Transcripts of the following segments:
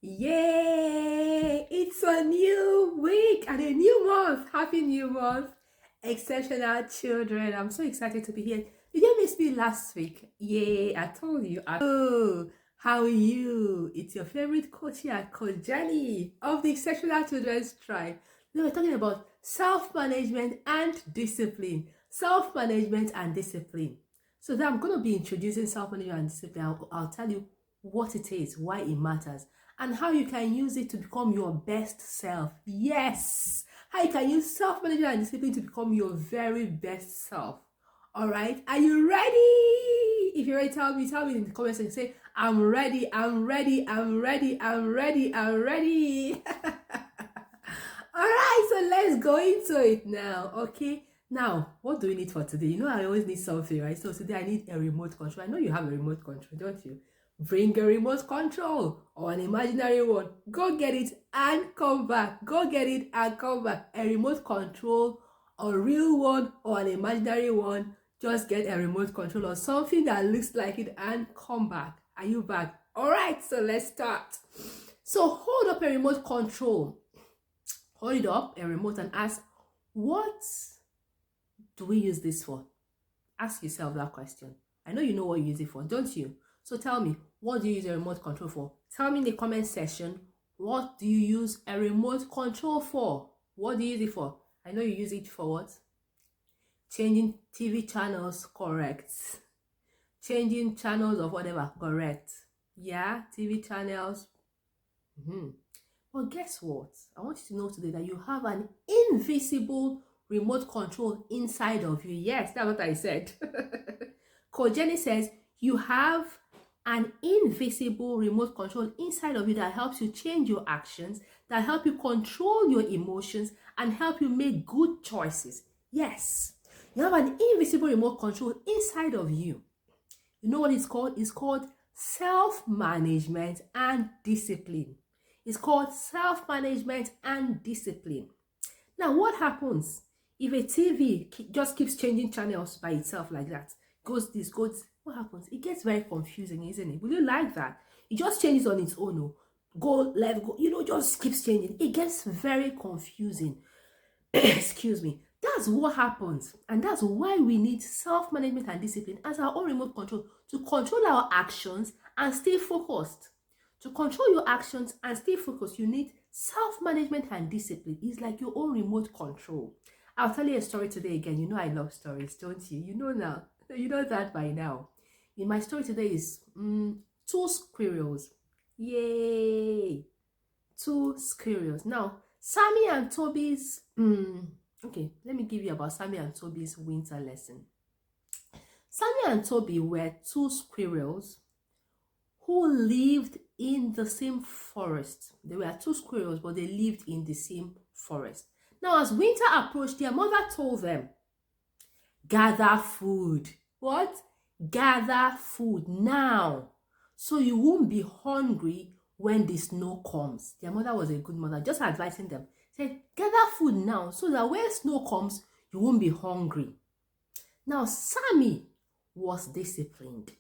Yay! It's a new week and a new month. Happy new month. Exceptional children. I'm so excited to be here. Did you miss me last week? Yay, I told you. Oh, how are you? It's your favorite coach here, Coach Jenny of the Exceptional Children's Tribe. We were talking about self-management and discipline. Self-management and discipline. So then I'm going to be introducing self-management and discipline. I'll tell you what it is, why it matters, and how you can use it to become your best self. Yes, how you can use self-management and discipline to become your very best self. All right, are you ready? If you're ready, tell me in the comments and say, I'm ready, I'm ready, I'm ready, I'm ready, I'm ready. All right, so let's go into it now. Okay, now what do we need for today? You know, I always need something, right? So today I need a remote control. I know you have a remote control, don't you? Bring a remote control or an imaginary one. Go get it and come back. Go get it and come back. A remote control, a real one or an imaginary one. Just get a remote control or something that looks like it and come back. Are you back? All right, so let's start. So hold up a remote control. Hold it up, a remote, and ask, what do we use this for? Ask yourself that question. I know you know what you use it for, don't you? So tell me, what do you use a remote control for? Tell me in the comment section, what do you use a remote control for? What do you use it for? I know you use it for what? Changing TV channels, correct. Changing channels of whatever, correct. Yeah, TV channels. But guess what? I want you to know today that you have an invisible remote control inside of you. Yes, that's what I said. Coach Jenny says you have an invisible remote control inside of you that helps you change your actions, that help you control your emotions, and help you make good choices. Yes, you have an invisible remote control inside of you. You know what it's called? It's called self-management and discipline. It's called self-management and discipline. Now, what happens if a TV just keeps changing channels by itself like that? Goes this, goes, what happens? It gets very confusing, isn't it? Will you like that? It just changes on its own. Go left, go, just keeps changing. It gets very confusing. Excuse me. That's what happens. And that's why we need self-management and discipline as our own remote control to control our actions and stay focused. To control your actions and stay focused, you need self-management and discipline. It's like your own remote control. I'll tell you a story today again. You know I love stories, don't you? You know now. You know that by now. In my story today is two squirrels. Yay! Two squirrels. Now, Sammy and Toby's... okay, let me give you about Sammy and Toby's winter lesson. Sammy and Toby were two squirrels who lived in the same forest. They were two squirrels, but they lived in the same forest. Now, as winter approached, their mother told them, gather food. What? Gather food now, so you won't be hungry when the snow comes. Their mother was a good mother, just advising them. Said, gather food now, so that when snow comes, you won't be hungry. Now, Sammy was disciplined.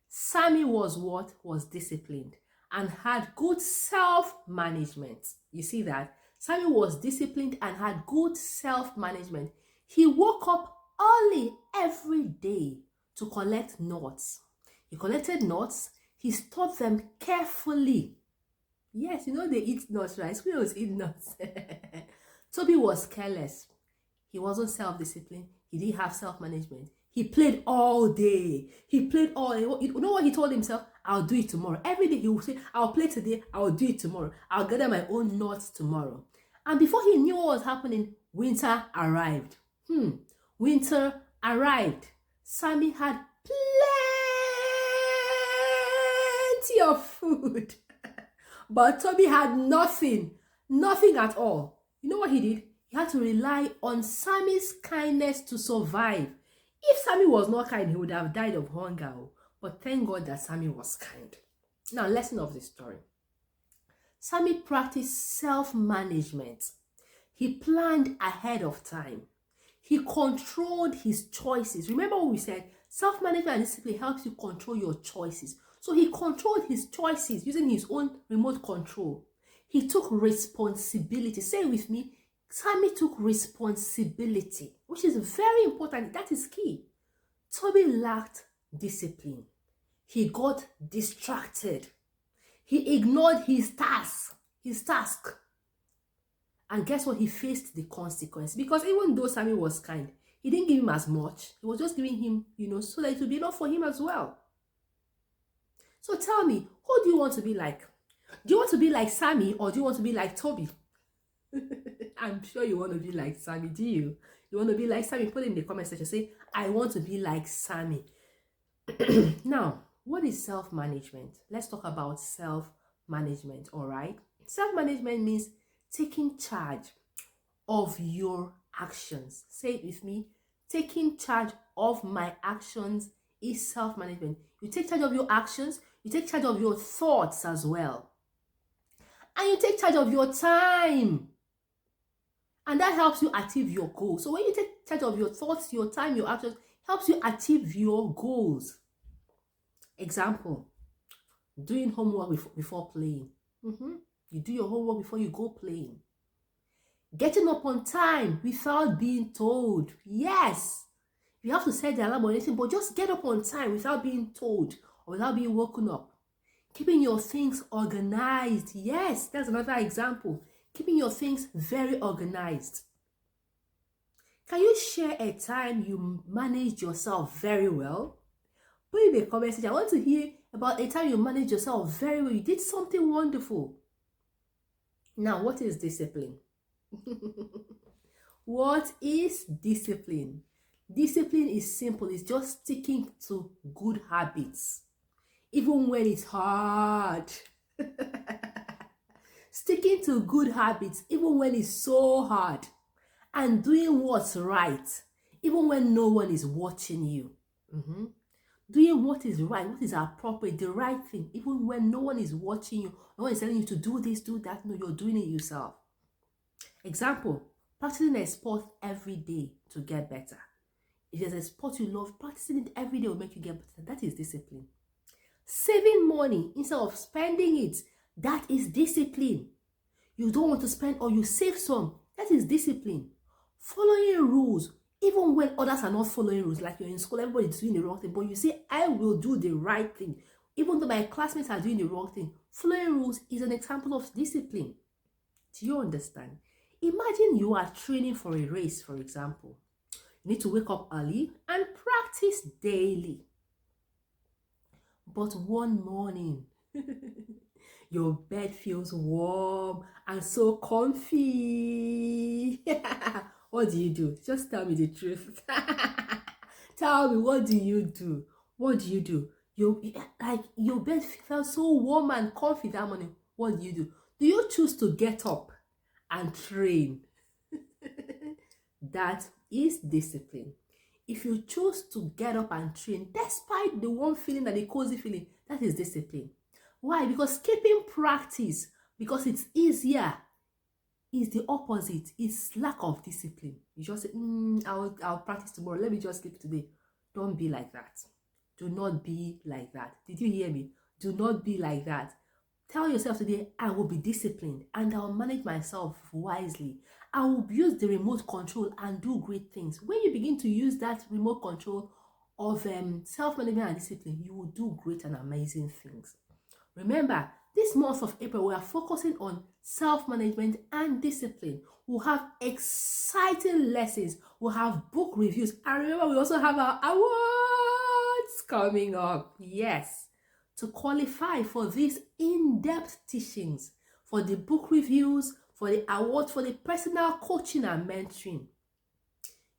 Sammy was what? Was disciplined and had good self-management. You see that? Sammy was disciplined and had good self-management. He woke up early every day to collect nuts. He collected nuts. He stored them carefully. Yes, you know they eat nuts, right? Squirrels eat nuts. Toby was careless. He wasn't self-disciplined. He didn't have self-management. He played all day. He played all day. You know what he told himself? I'll do it tomorrow. Every day he would say, I'll play today. I'll do it tomorrow. I'll gather my own nuts tomorrow. And before he knew what was happening, winter arrived. Winter arrived. Sammy had plenty of food. But Toby had nothing. Nothing at all. You know what he did? He had to rely on Sammy's kindness to survive. If Sammy was not kind, he would have died of hunger. But thank God that Sammy was kind. Now, lesson of the story. Sammy practiced self-management. He planned ahead of time. He controlled his choices. Remember what we said? Self-management and discipline helps you control your choices. So he controlled his choices using his own remote control. He took responsibility. Say it with me. Sammy took responsibility, which is very important. That is key. Toby lacked discipline. He got distracted. He ignored his task. And guess what? He faced the consequence. Because even though Sammy was kind, he didn't give him as much. He was just giving him, so that it would be enough for him as well. So tell me, who do you want to be like? Do you want to be like Sammy or do you want to be like Toby? I'm sure you want to be like Sammy, do you? You want to be like Sammy? Put it in the comment section. Say, I want to be like Sammy. Now, what is self-management? Let's talk about self-management, all right? Self-management means taking charge of your actions. Say it with me. Taking charge of my actions is self-management. You take charge of your actions, you take charge of your thoughts as well. And you take charge of your time. And that helps you achieve your goals. So when you take charge of your thoughts, your time, your actions, helps you achieve your goals. Example, doing homework before playing. You do your homework before you go playing. Getting up on time without being told. Yes, you have to set the alarm or anything, but just get up on time without being told or without being woken up. Keeping your things organized. Yes, that's another example. Keeping your things very organized. Can you share a time you managed yourself very well? Put in the comment section. I want to hear about a time you managed yourself very well. You did something wonderful. Now, what is discipline? What is discipline? Discipline is simple. It's just sticking to good habits, even when it's hard. Sticking to good habits, even when it's so hard. And doing what's right, even when no one is watching you. Doing what is right, what is appropriate, the right thing, even when no one is watching you, no one is telling you to do this, do that. No, you're doing it yourself. Example, practicing a sport every day to get better. If there's a sport you love, practicing it every day will make you get better. That is discipline. Saving money instead of spending it, that is discipline. You don't want to spend or you save some, that is discipline. Following rules, even when others are not following rules, like you're in school, everybody's doing the wrong thing, but you say, I will do the right thing, even though my classmates are doing the wrong thing. Following rules is an example of discipline. Do you understand? Imagine you are training for a race, for example. You need to wake up early and practice daily. But one morning, your bed feels warm and so comfy. What do you do? Just tell me the truth. Tell me, what do you do? What do you do? Your bed felt so warm and comfy that morning. What do you do? Do you choose to get up and train? That is discipline. If you choose to get up and train, despite the warm feeling and the cozy feeling, that is discipline. Why? Because skipping practice, because it's easier, is the opposite. It's lack of discipline. You just say, I'll practice tomorrow. Let me just sleep today. Don't be like that. Do not be like that. Did you hear me? Do not be like that. Tell yourself today, I will be disciplined and I'll manage myself wisely. I will use the remote control and do great things. When you begin to use that remote control of self-management and discipline, you will do great and amazing things. Remember, this month of April, we are focusing on self-management and discipline. We'll have exciting lessons. We'll have book reviews. And remember, we also have our awards coming up. Yes. To qualify for these in-depth teachings, for the book reviews, for the awards, for the personal coaching and mentoring,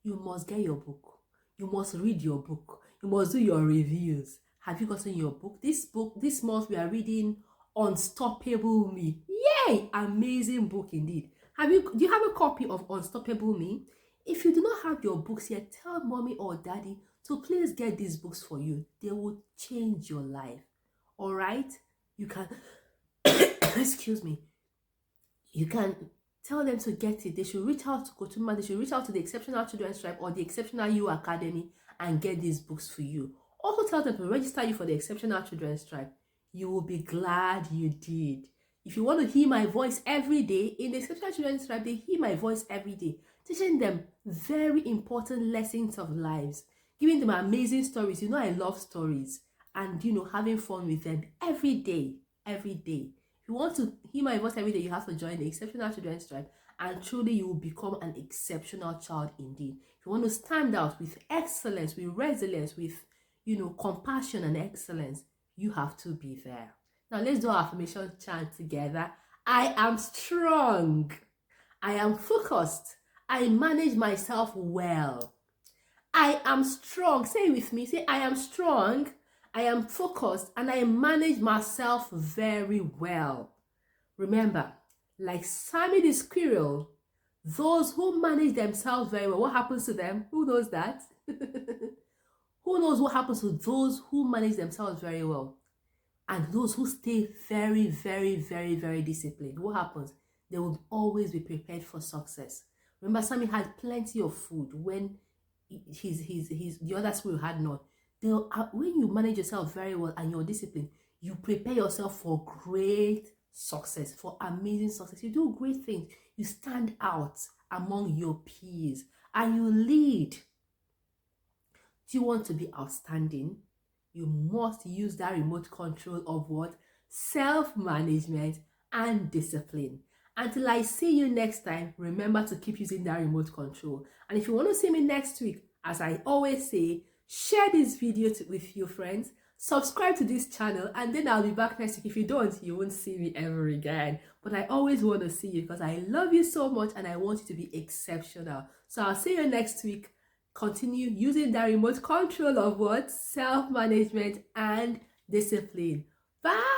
you must get your book. You must read your book. You must do your reviews. Have you gotten your book? This month we are reading Unstoppable Me. Yay! Amazing book indeed. Do you have a copy of Unstoppable Me? If you do not have your books yet, tell mommy or daddy to please get these books for you. They will change your life. All right? You can, excuse me. You can tell them to get it. They should reach out to Kotuma. They should reach out to the Exceptional Children's Tribe or the Exceptional You Academy and get these books for you. Also tell them to register you for the Exceptional Children's Tribe. You will be glad you did. If you want to hear my voice every day, in the Exceptional Children's Tribe, they hear my voice every day, teaching them very important lessons of lives, giving them amazing stories. You know, I love stories, and having fun with them every day. Every day. If you want to hear my voice every day, you have to join the Exceptional Children's Tribe, and truly you will become an exceptional child indeed. If you want to stand out with excellence, with resilience, with compassion and excellence, you have to be there. Now let's do our affirmation chant together. I am strong. I am focused. I manage myself well. I am strong. Say it with me. Say, I am strong. I am focused and I manage myself very well. Remember, like Sammy the squirrel, those who manage themselves very well, what happens to them? Who knows that? Who knows what happens to those who manage themselves very well? And those who stay very, very, very, very disciplined, what happens? They will always be prepared for success. Remember, Sammy had plenty of food when the other squirrel had none. When you manage yourself very well and you're disciplined, you prepare yourself for great success, for amazing success. You do great things. You stand out among your peers and you lead. Do you want to be outstanding? You must use that remote control of what? Self-management and discipline. Until I see you next time, remember to keep using that remote control. And if you want to see me next week, as I always say, share this video with your friends, subscribe to this channel, and then I'll be back next week. If you don't, you won't see me ever again. But I always want to see you because I love you so much and I want you to be exceptional. So I'll see you next week. Continue using that remote control of what? Self-management and discipline. Bye!